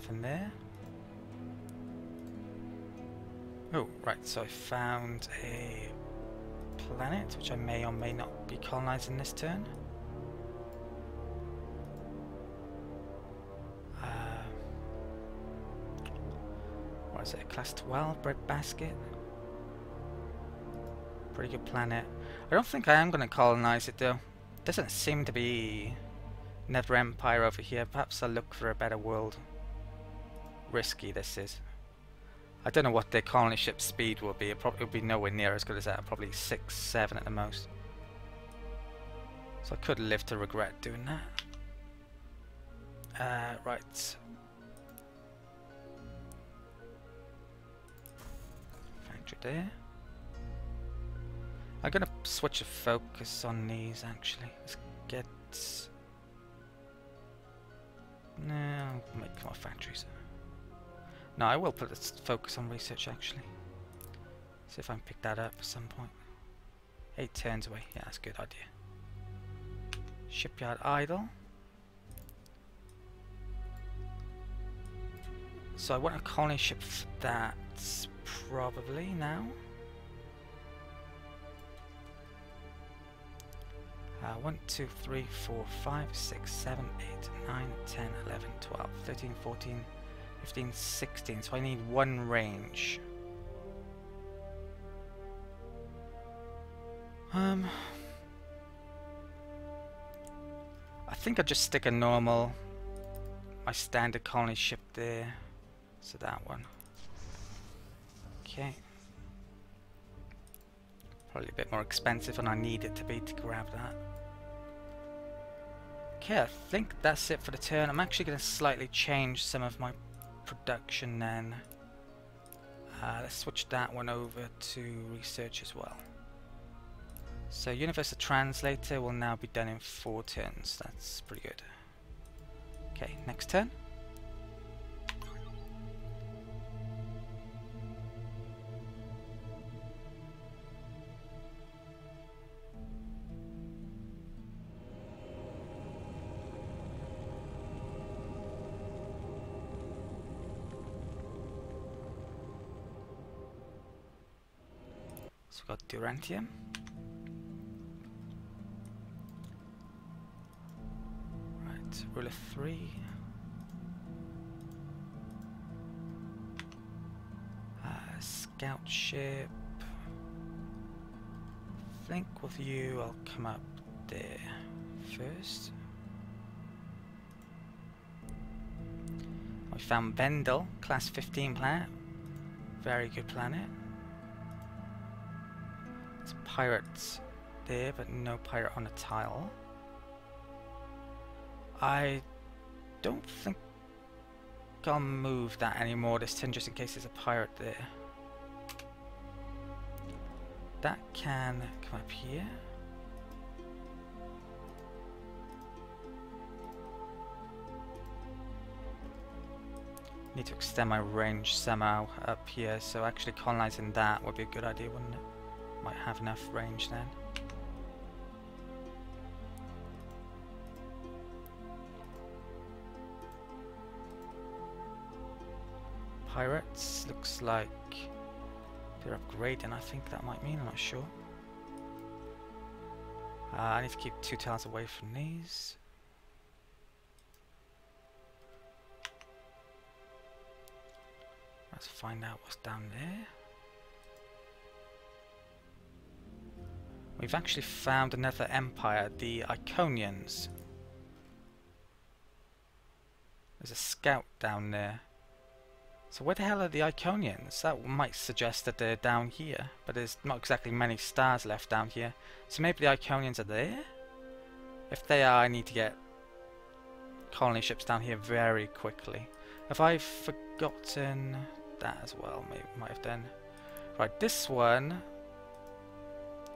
Nothing there. Oh, right, so I found a planet, which I may or may not be colonizing this turn. What is it, class 12, breadbasket? Pretty good planet. I don't think I am going to colonize it though. Doesn't seem to be another empire over here. Perhaps I'll look for a better world. Risky this is. I don't know what their colony ship speed will be. It probably will be nowhere near as good as that. Probably 6, 7 at the most. So I could live to regret doing that. Right. Factory there. I'm gonna switch the focus on these actually. Let's get... No, I'll make more factories. No, I will put the focus on research actually. See if I can pick that up at some point. 8 turns away. Yeah, that's a good idea. Shipyard idle. So I want a colony ship for that probably now. 1, 2, 3, 4, 5, 6, 7, 8, 9, 10, 11, 12, 13, 14, 15, 16. So I need 1 range. I think I'll just stick a normal, my standard colony ship there. So that one. Okay. Probably a bit more expensive than I need it to be to grab that. Okay, I think that's it for the turn. I'm actually going to slightly change some of my production then. Let's switch that one over to research as well. So Universal Translator will now be done in 4 turns. That's pretty good. Okay, next turn. So we've got Durantium. Right, ruler 3. Scout ship. I think with you I'll come up there first. We found Vendel, class 15 planet. Very good planet. There's pirates there, but no pirate on a tile. I don't think I'll move that anymore this turn, just in case there's a pirate there. That can come up here. Need to extend my range somehow up here, so actually colonizing that would be a good idea, wouldn't it? Might have enough range then. Pirates, looks like they're upgrading. I think that might mean, I'm not sure. I need to keep 2 tiles away from these. Let's find out what's down there. We've actually found another empire, the Iconians. There's a scout down there. So where the hell are the Iconians? That might suggest that they're down here, but there's not exactly many stars left down here. So maybe the Iconians are there? If they are, I need to get colony ships down here very quickly. Have I forgotten that as well? Maybe might have done. Right, this one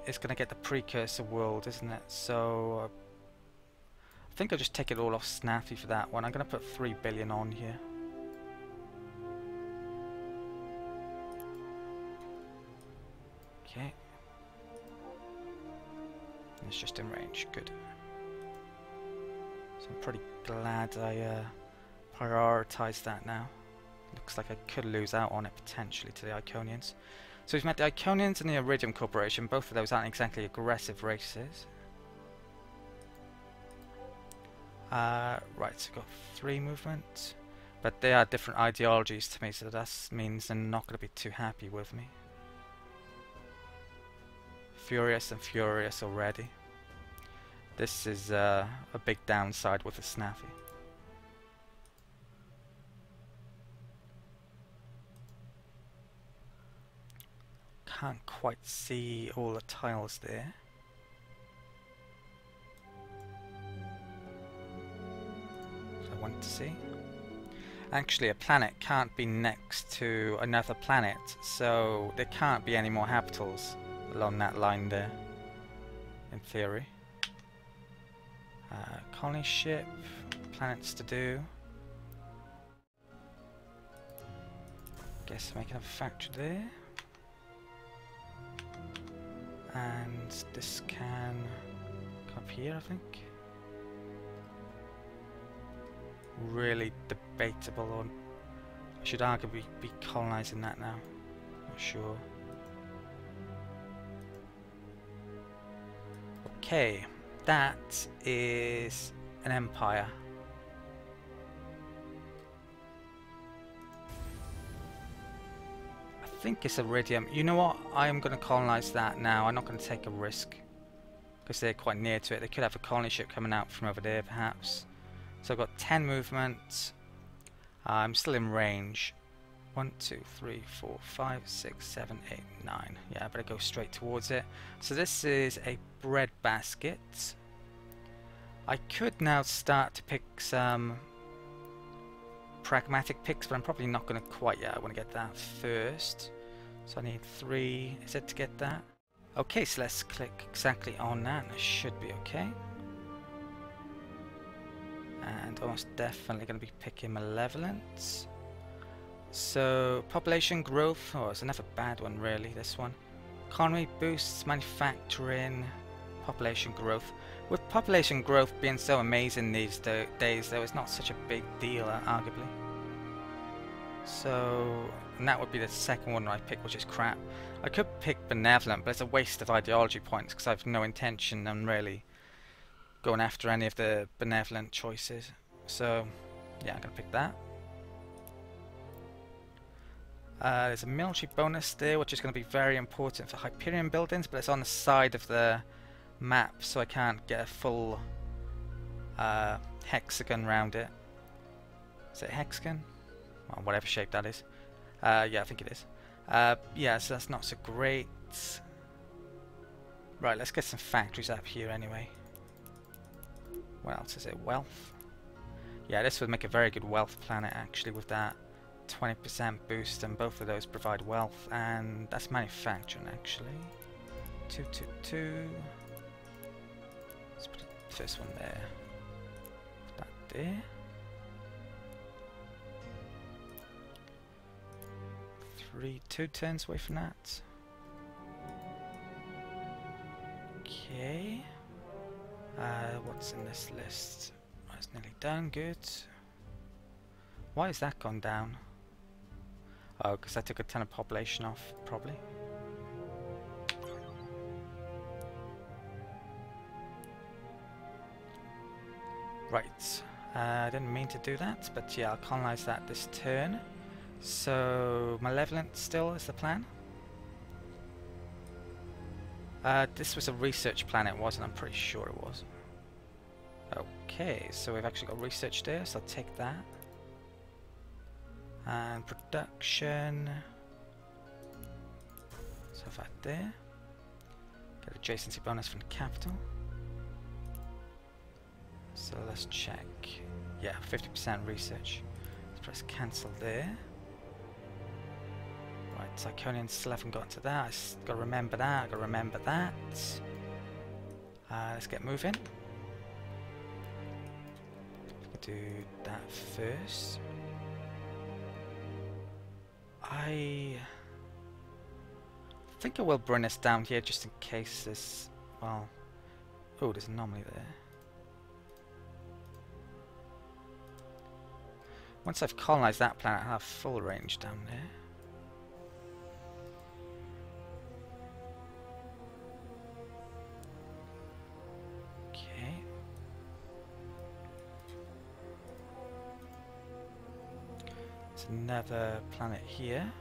is going to get the Precursor world, isn't it? So I think I'll just take it all off Snathi for that one. I'm going to put 3 billion on here. Okay. And it's just in range. Good. So I'm pretty glad I prioritize that now. Looks like I could lose out on it potentially to the Iconians. So we've met the Iconians and the Iridium Corporation. Both of those aren't exactly aggressive races. Right, so we've got 3 movement. But they are different ideologies to me, so that means they're not going to be too happy with me. Furious and furious already. This is a big downside with the Snathi. Can't quite see all the tiles there. So I want to see. Actually, a planet can't be next to another planet, so there can't be any more habitals along that line there, in theory. Colony ship, planets to do. Guess making a factory there. And this can come up here, I think. Really debatable, or I should arguably be colonizing that now. Not sure. Okay, that is an empire. I think it's Iridium. You know what? I am going to colonize that now. I'm not going to take a risk because they're quite near to it. They could have a colony ship coming out from over there, perhaps. So I've got 10 movement. I'm still in range. 1, 2, 3, 4, 5, 6, 7, 8, 9. Yeah, I better go straight towards it. So this is a bread basket. I could now start to pick some pragmatic picks, but I'm probably not going to quite yet. I want to get that first. So I need 3. Is it to get that? Okay, so let's click exactly on that, and it should be okay. And almost definitely going to be picking Malevolence. So population growth, oh, it's another bad one really, this one. Economy boosts, manufacturing, population growth. With population growth being so amazing these days, though, it's not such a big deal, arguably. So, and that would be the second one I pick, which is crap. I could pick Benevolent, but it's a waste of ideology points because I have no intention on really going after any of the benevolent choices. So, yeah, I'm going to pick that. There's a military bonus there, which is going to be very important for Hyperion buildings, but it's on the side of the map, so I can't get a full hexagon round it. Is it a hexagon? Well, whatever shape that is. Yeah, I think it is. Yeah, so that's not so great. Right, let's get some factories up here anyway. What else is it? Wealth? Yeah, this would make a very good wealth planet actually with that 20% boost, and both of those provide wealth, and that's manufacturing actually. 2, 2, 2. Let's put the first one there. Put that there. 3, 2 turns away from that. Okay. What's in this list? That's nearly done, good. Why has that gone down? Oh, because I took a ton of population off, probably. Right, I didn't mean to do that, but yeah, I'll colonize that this turn. So, Malevolent still is the plan. This was a research planet, wasn't it? I'm pretty sure it was. Okay, so we've actually got research there, so I'll take that. And production. So have that there. Get adjacency bonus from the capital. So let's check. Yeah, 50% research. Let's press cancel there. Right, Iconians still haven't got to that. I gotta remember that. I gotta remember that. Let's get moving. Do that first. I think I will bring this down here just in case this. Well, oh, there's an anomaly there. Once I've colonized that planet, I'll have full range down there. Okay. There's another planet here.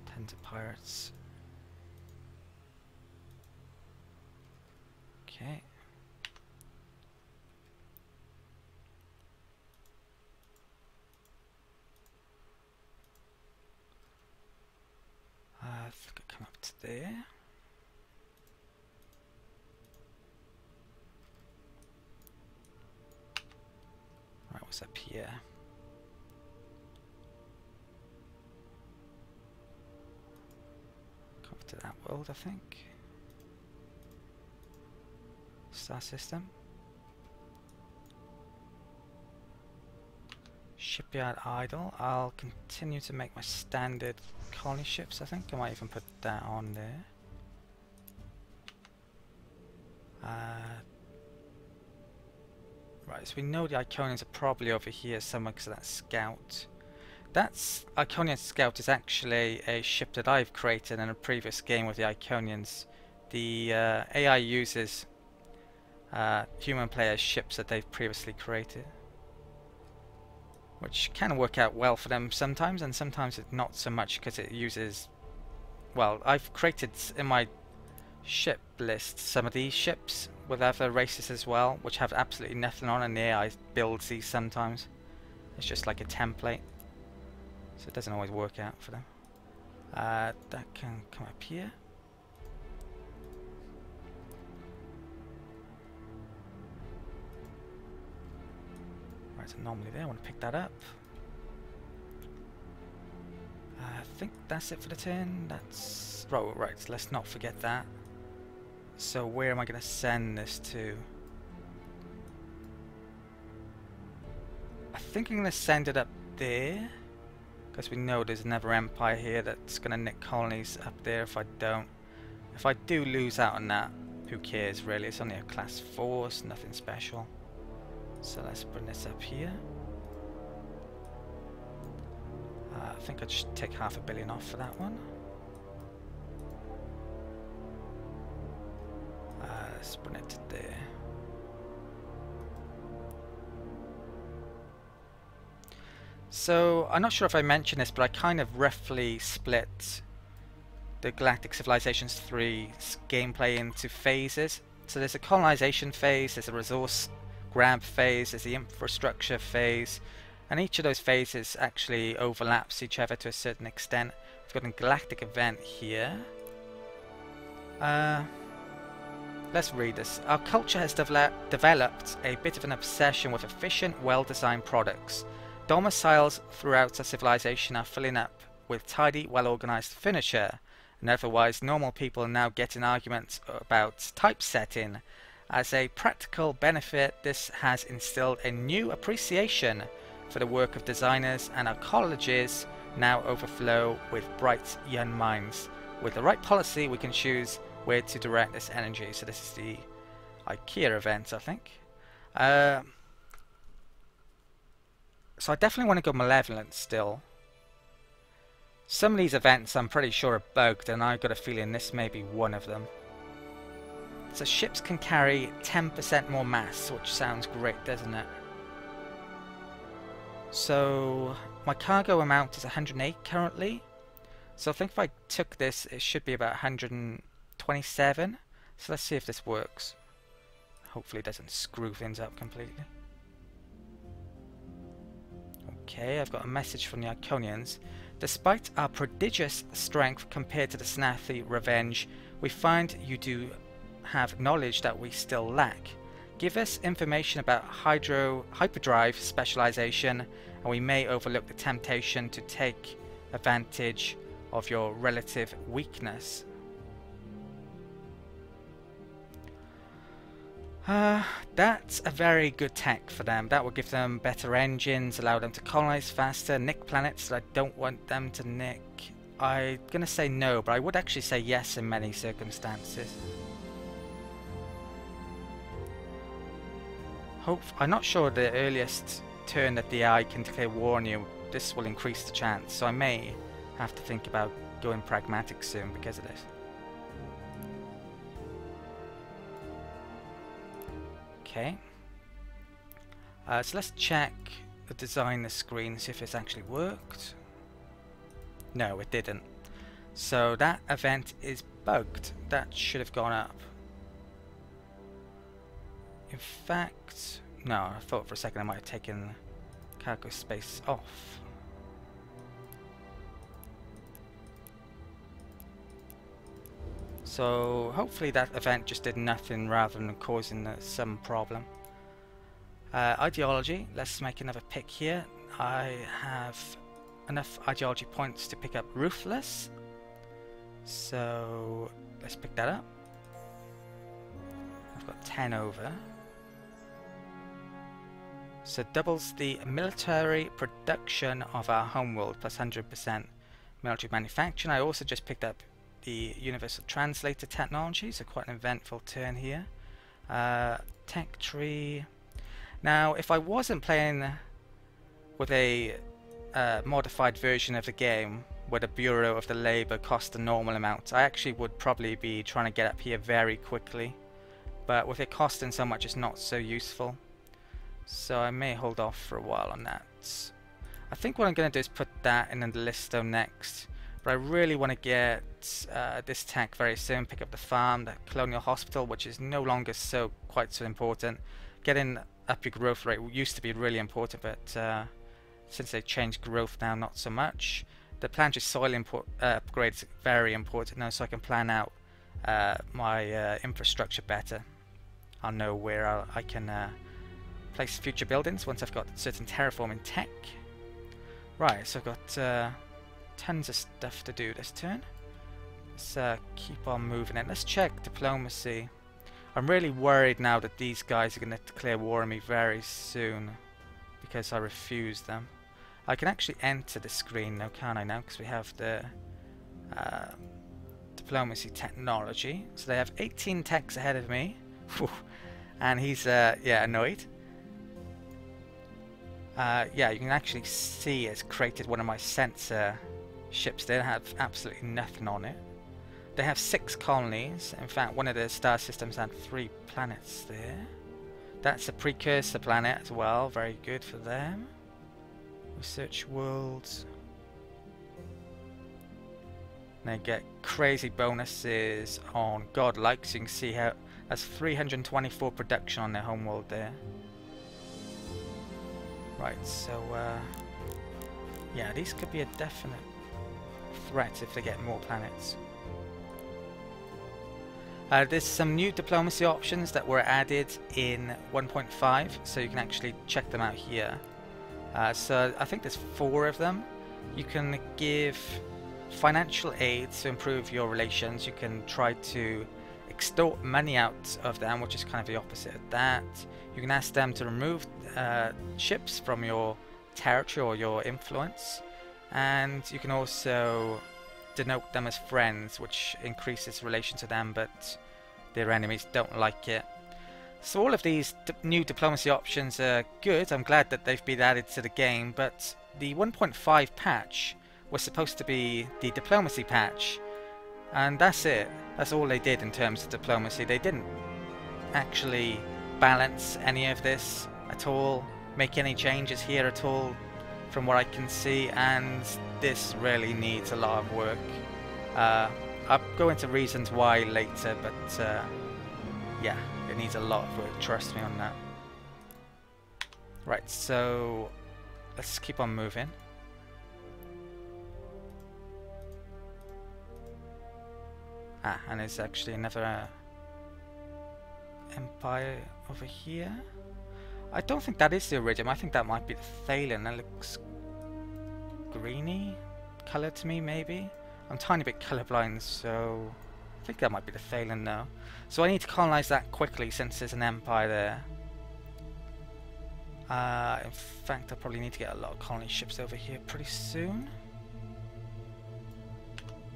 Tons of pirates. Okay. I think I come up to there. Right, what's up here? Come up to that world, I think. Star system. Shipyard idle. I'll continue to make my standard colony ships, I think. I might even put that on there. Right, so we know the Iconians are probably over here somewhere because of that scout. That's Iconian Scout is actually a ship that I've created in a previous game with the Iconians. The AI uses human players' ships that they've previously created, which can work out well for them sometimes, and sometimes it's not so much because it uses... Well, I've created in my ship list some of these ships with other races as well, which have absolutely nothing on, and the AI builds these sometimes. It's just like a template, so it doesn't always work out for them. That can come up here. Right, anomaly there, I want to pick that up. I think that's it for the turn. That's... Oh, right, so let's not forget that. So where am I going to send this to? I think I'm going to send it up there, because we know there's another empire here that's going to nick colonies up there if I don't. If I do lose out on that, who cares really? It's only a class 4, so nothing special. So let's bring this up here. I think I should take $500 million off for that one. Let's bring it to there. So I'm not sure if I mentioned this, but I kind of roughly split the Galactic Civilizations 3 gameplay into phases. So there's a colonization phase, there's a resource grab phase, there's the infrastructure phase, and each of those phases actually overlaps each other to a certain extent. We've got a galactic event here. Let's read this. Our culture has developed a bit of an obsession with efficient, well-designed products. Domiciles throughout our civilization are filling up with tidy, well-organized furniture, and otherwise normal people are now getting arguments about typesetting. As a practical benefit, this has instilled a new appreciation for the work of designers, and our colleges now overflow with bright young minds. With the right policy, we can choose where to direct this energy. So this is the IKEA event, I think. So I definitely want to go Malevolent still. Some of these events I'm pretty sure are bugged, and I've got a feeling this may be one of them. So ships can carry 10% more mass, which sounds great, doesn't it? So my cargo amount is 108 currently. So I think if I took this, it should be about 127. So let's see if this works. Hopefully it doesn't screw things up completely. Okay, I've got a message from the Iconians. Despite our prodigious strength compared to the Snathi Revenge, we find you do have knowledge that we still lack. Give us information about hyperdrive specialization, and we may overlook the temptation to take advantage of your relative weakness. That's a very good tech for them. That will give them better engines, allow them to colonize faster, nick planets that I don't want them to nick. I'm gonna say no, but I would actually say yes in many circumstances. I'm not sure the earliest turn that the AI can declare war on you, this will increase the chance, so I may have to think about going pragmatic soon because of this. Okay. So let's check the designer screen, see if it's actually worked. No, it didn't. So that event is bugged. That should have gone up. In fact, no, I thought for a second I might have taken cargo space off. So hopefully that event just did nothing rather than causing some problem. Ideology, let's make another pick here. I have enough ideology points to pick up Ruthless, so let's pick that up. I've got 10 over. So doubles the military production of our homeworld, plus 100% military manufacturing. I also just picked up the Universal Translator technology, so quite an eventful turn here. Tech tree. Now, if I wasn't playing with a modified version of the game where the Bureau of the Labour cost a normal amount, I actually would probably be trying to get up here very quickly. But with it costing so much, it's not so useful. So I may hold off for a while on that. I think what I'm going to do is put that in the list though next. But I really want to get this tech very soon, pick up the farm, the colonial hospital, which is no longer quite so important. Getting up your growth rate used to be really important, but since they changed growth now, not so much. The planetary soil upgrade is very important now, so I can plan out my infrastructure better. I'll know where I can place future buildings once I've got certain terraforming tech. Right, so I've got tons of stuff to do this turn. Let's keep on moving it. Let's check diplomacy. I'm really worried now that these guys are going to declare war on me very soon because I refuse them. I can actually enter the screen now, can't I now? Because we have the diplomacy technology. So they have 18 techs ahead of me. And he's yeah, annoyed. Yeah, you can actually see it's created one of my sensor ships. They have absolutely nothing on it. They have 6 colonies. In fact, one of the star systems had 3 planets there. That's a Precursor planet as well. Very good for them. Research worlds. They get crazy bonuses on Godlike, so you can see how that's 324 production on their homeworld there. Right, so yeah, these could be a definite threat if they get more planets. There's some new diplomacy options that were added in 1.5, so you can actually check them out here. So I think there's 4 of them. You can give financial aid to improve your relations. You can try to extort money out of them, which is kind of the opposite of that. You can ask them to remove ships from your territory or your influence, and you can also denote them as friends, which increases relation to them, but their enemies don't like it. So all of these new diplomacy options are good. I'm glad that they've been added to the game, but the 1.5 patch was supposed to be the diplomacy patch, and that's it. That's all they did in terms of diplomacy. They didn't actually balance any of this at all, make any changes here at all from what I can see, and this really needs a lot of work. I'll go into reasons why later, but yeah, it needs a lot of work, trust me on that. Right, so let's keep on moving. Ah, and there's actually another empire over here. I don't think that is the Iridium. I think that might be the Thalian. That looks greeny colour to me, maybe. I'm a tiny bit colourblind, so I think that might be the Thalian now. So I need to colonise that quickly since there's an empire there. In fact, I probably need to get a lot of colony ships over here pretty soon.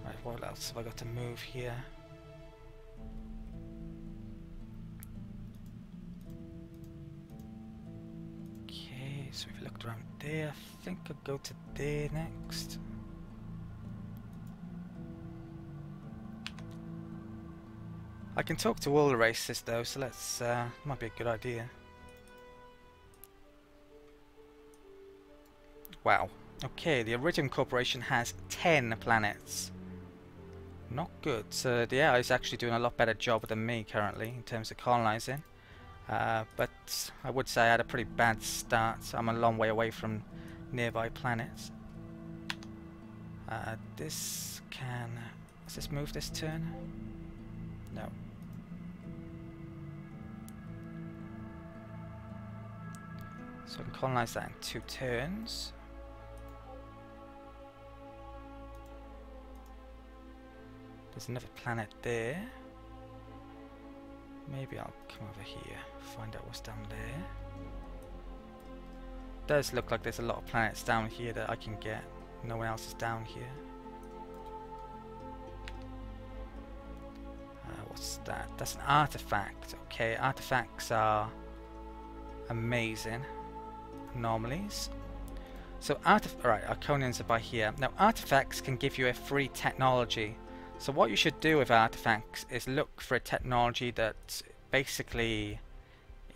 Right, what else have I got to move here? so we've looked around there. I think I'll go to there next. I can talk to all the races though, so let's might be a good idea. Wow. Okay, the Iridium Corporation has 10 planets. Not good. So the AI is actually doing a lot better job than me currently in terms of colonizing. But I would say I had a pretty bad start. I'm a long way away from nearby planets. This can... Does this move this turn? No. So I can colonize that in 2 turns. There's another planet there. Maybe I'll come over here, find out what's down there. Does look like there's a lot of planets down here that I can get. No one else is down here. What's that? That's an artifact. Okay, artifacts are amazing anomalies. So right, Arconians are by here. Now artifacts can give you a free technology. So what you should do with artifacts is look for a technology that basically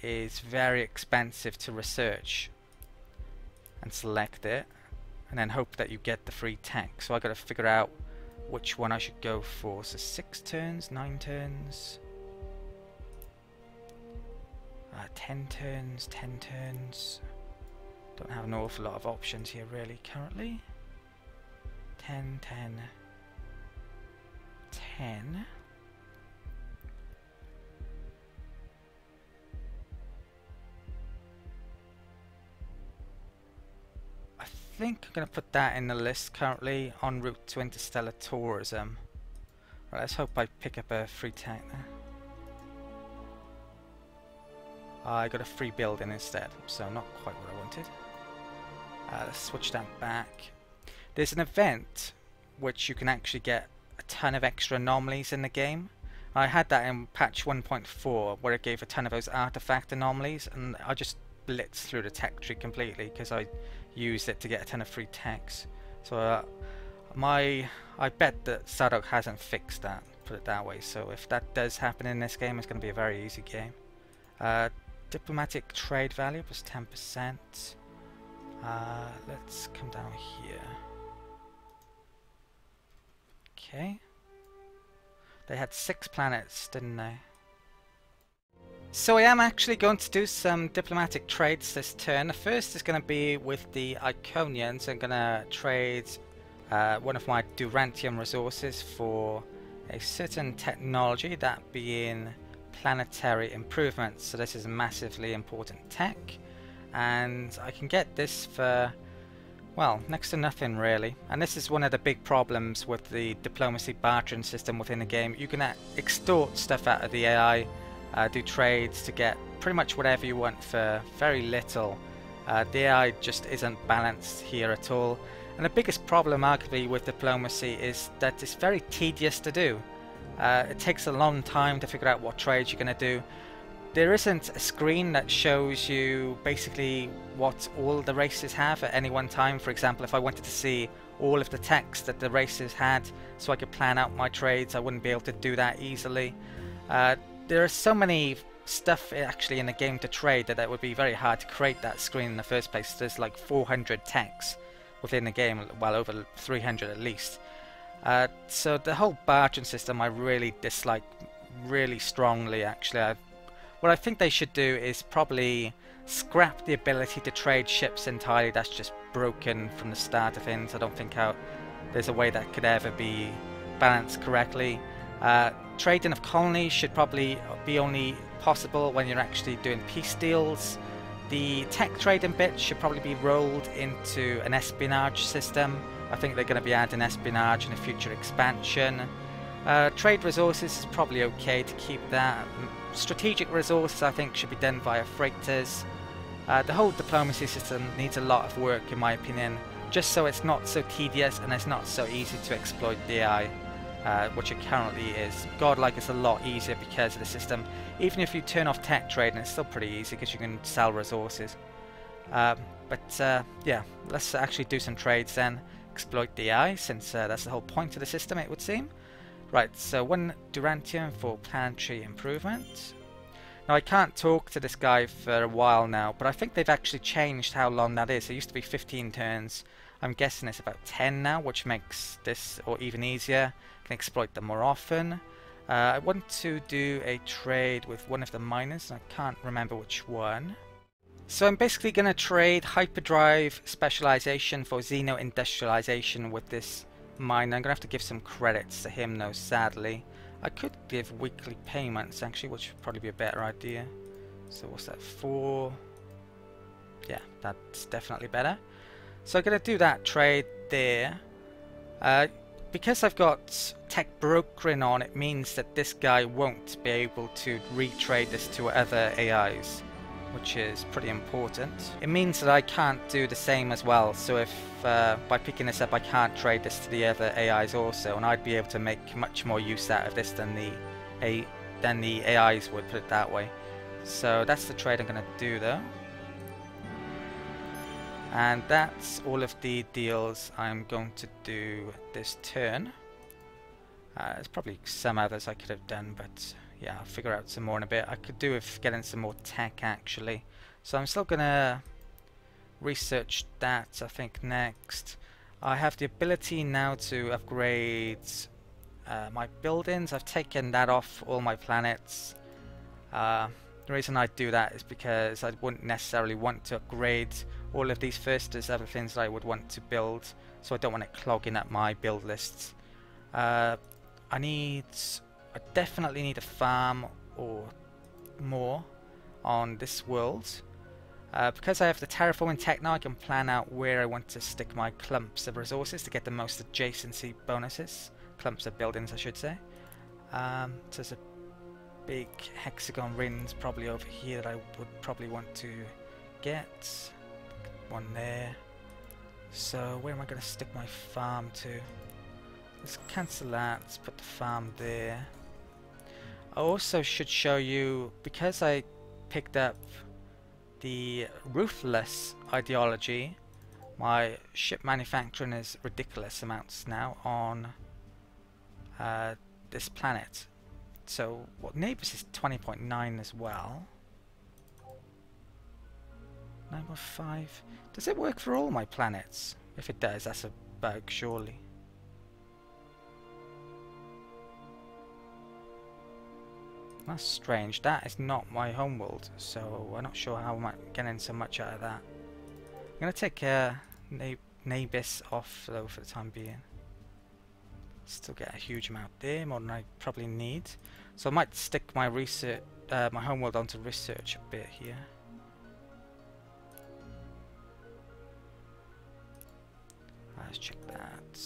is very expensive to research and select it and then hope that you get the free tech. So I got to figure out which one I should go for. So 6 turns, 9 turns, 10 turns, 10 turns. Don't have an awful lot of options here really currently. 10, 10, 10. I think I'm going to put that in the list currently, en route to interstellar tourism. Right, let's hope I pick up a free tech there. I got a free building instead, so not quite what I wanted. Let's switch that back. There's an event which you can actually get a ton of extra anomalies in the game. I had that in patch 1.4 where it gave a ton of those artifact anomalies, and I just blitzed through the tech tree completely because I used it to get a ton of free techs. So I bet that Sandbox hasn't fixed that, put it that way. So if that does happen in this game, it's going to be a very easy game. Diplomatic trade value plus 10%. Let's come down here. Okay. They had 6 planets, didn't they? So I am actually going to do some diplomatic trades this turn. The first is going to be with the Iconians. I'm going to trade one of my Durantium resources for a certain technology, that being planetary improvements. So this is a massively important tech, and I can get this for, well, next to nothing really. And this is one of the big problems with the diplomacy bartering system within the game. You can extort stuff out of the AI, do trades to get pretty much whatever you want for very little. The AI just isn't balanced here at all. And the biggest problem arguably with diplomacy is that it's very tedious to do. It takes a long time to figure out what trades you're going to do. There isn't a screen that shows you basically what all the races have at any one time. For example, if I wanted to see all of the text that the races had so I could plan out my trades, I wouldn't be able to do that easily. There are so many stuff actually in the game to trade that it would be very hard to create that screen in the first place. There's like 400 texts within the game, well over 300 at least. So the whole bartering system I really dislike really strongly actually. What I think they should do is probably scrap the ability to trade ships entirely. That's just broken from the start of things. I don't think there's a way that could ever be balanced correctly. Trading of colonies should probably be only possible when you're actually doing peace deals. The tech trading bit should probably be rolled into an espionage system. I think they're going to be adding espionage in a future expansion. Trade resources is probably okay to keep that. Strategic resources I think should be done via freighters. The whole diplomacy system needs a lot of work in my opinion, just so it's not so tedious and it's not so easy to exploit the AI, which it currently is. Godlike is a lot easier because of the system. Even if you turn off tech trading, it's still pretty easy because you can sell resources. Yeah, let's actually do some trades then. Exploit the AI, since that's the whole point of the system, it would seem. Right, so 1 Durantium for planetary improvement. Now I can't talk to this guy for a while now, but I think they've actually changed how long that is. It used to be 15 turns. I'm guessing it's about 10 now, which makes this or even easier. I can exploit them more often. I want to do a trade with one of the miners, and I can't remember which one. So I'm basically going to trade hyperdrive specialization for xeno-industrialization with this miner. I'm going to have to give some credits to him though, sadly. I could give weekly payments actually, which would probably be a better idea. So what's that, 4? Yeah, that's definitely better. So I'm going to do that trade there. Because I've got tech brokering on, it means that this guy won't be able to retrade this to other AIs, which is pretty important. It means that I can't do the same as well, so if by picking this up I can't trade this to the other AIs also, and I'd be able to make much more use out of this than the AIs would, put it that way. So that's the trade I'm going to do though. And that's all of the deals I'm going to do this turn. There's probably some others I could have done, but yeah, I'll figure out some more in a bit. I could do with getting some more tech actually. So I'm still gonna research that, I think, next. I have the ability now to upgrade my buildings. I've taken that off all my planets. The reason I do that is because I wouldn't necessarily want to upgrade all of these first. There's other things that I would want to build, so I don't want it clogging up my build lists. I definitely need a farm or more on this world. Because I have the terraforming tech now, I can plan out where I want to stick my clumps of resources to get the most adjacency bonuses. Clumps of buildings, I should say. So there's a big hexagon rings probably over here that I would probably want to get. One there. So where am I going to stick my farm to? Let's cancel that, let's put the farm there. I also should show you, because I picked up the ruthless ideology, my ship manufacturing is ridiculous amounts now on this planet. So what neighbors is 20.9 as well. 9.5. Does it work for all my planets? If it does, that's a bug, surely. That's strange. That is not my homeworld, so I'm not sure how I'm getting so much out of that. I'm going to take Nabis off though for the time being. Still get a huge amount there, more than I probably need. So I might stick my research, my homeworld onto research a bit here. Let's check that.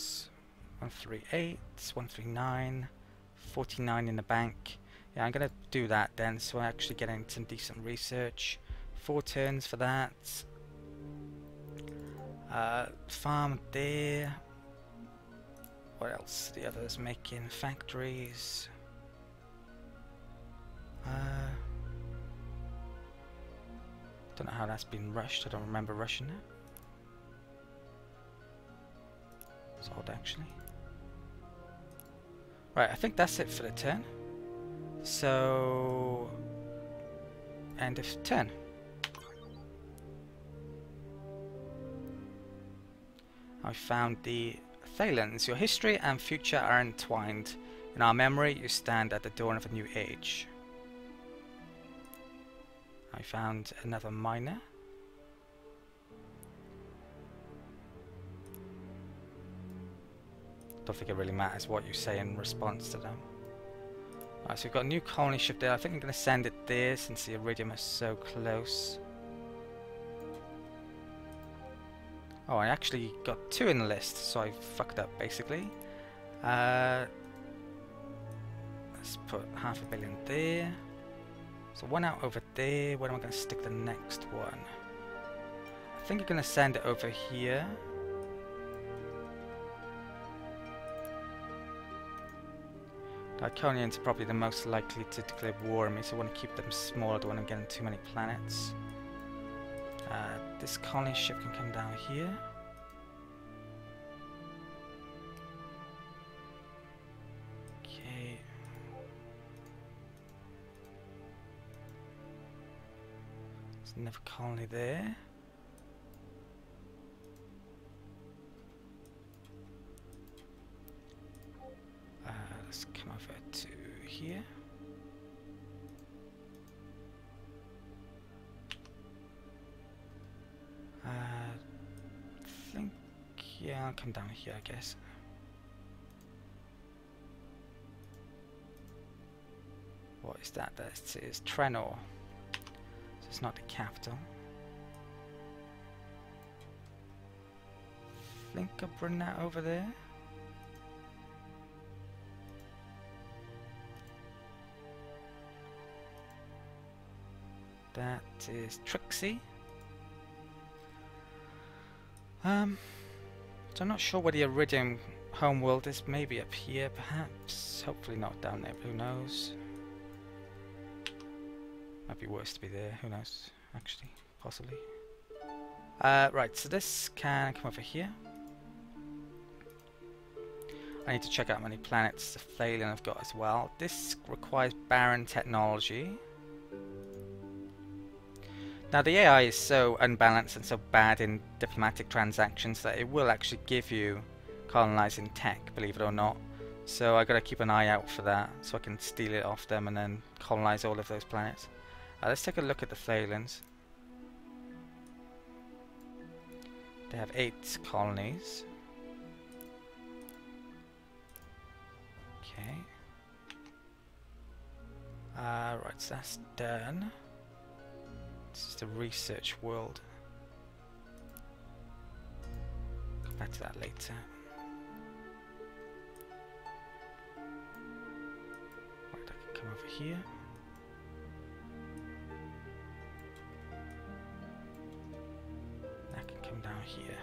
138, 139, 49 in the bank. Yeah, I'm going to do that then, so I'm actually getting some decent research. 4 turns for that. Farm there. What else? The others making factories. Don't know how that's been rushed. I don't remember rushing it. It's odd actually. Right, I think that's it for the turn. So, end of turn. I found the Thalens. Your history and future are entwined. In our memory, you stand at the dawn of a new age. I found another miner. Don't think it really matters what you say in response to them. Right, so we've got a new colony ship there. I think I'm going to send it there since the Iridium is so close. Oh, I actually got 2 in the list, so I fucked up basically. Let's put 500 million there. So 1 out over there. Where am I going to stick the next one? I think I'm going to send it over here. The Iconians are probably the most likely to declare war on me, so I want to keep them small. I don't want them getting too many planets. This colony ship can come down here. Okay. There's another colony there. Let's come over to here. I think, yeah, I'll come down here, I guess. What is that? That is Trenor. So it's not the capital. I think I'll bring that over there. That is Trixie. So I'm not sure where the Iridium homeworld is. Maybe up here, perhaps. Hopefully not down there, but who knows? Might be worse to be there. Who knows? Actually, possibly. Right. So this can come over here. I need to check out how many planets the Thalian have got as well. This requires barren technology. Now the AI is so unbalanced and so bad in diplomatic transactions that it will actually give you colonizing tech, believe it or not. So I gotta keep an eye out for that, so I can steal it off them and then colonize all of those planets. Let's take a look at the Thalians. They have 8 colonies. Okay. Right, so that's done. This is the research world. Come back to that later. Right, I can come over here. I can come down here.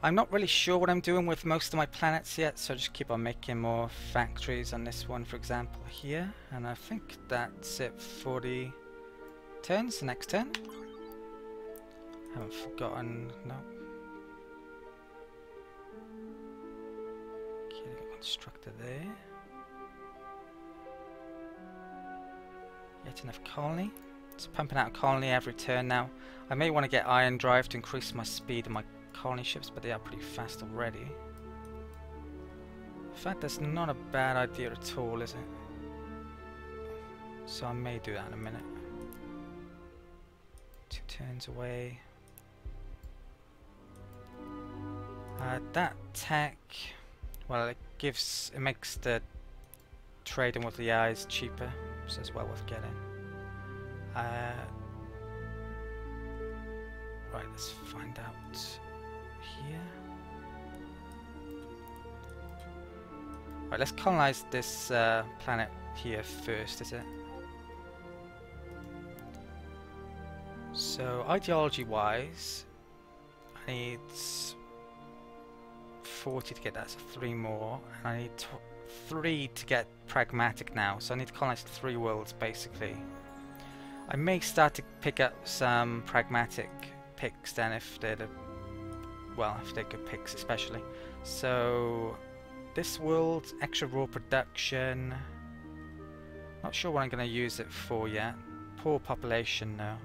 I'm not really sure what I'm doing with most of my planets yet, so I just keep on making more factories on this one, for example, here. And I think that's it for the turns. The next turn. Haven't forgotten. No. Okay, got a constructor there. Yet another colony. It's pumping out a colony every turn now. I may want to get ion drive to increase my speed and my colony ships, but they are pretty fast already. In fact, that's not a bad idea at all, is it? So I may do that in a minute. 2 turns away. That tech, well, it makes the trading with the eyes cheaper, so it's well worth getting. Right, let's find out here. Right, let's colonize this planet here first, is it? So, ideology-wise, I need 40 to get that, so 3 more, and I need 3 to get pragmatic now, so I need to colonize 3 worlds, basically. I may start to pick up some pragmatic picks then, if they're if they're good picks especially. So this world, extra raw production, not sure what I'm going to use it for yet. Poor population though.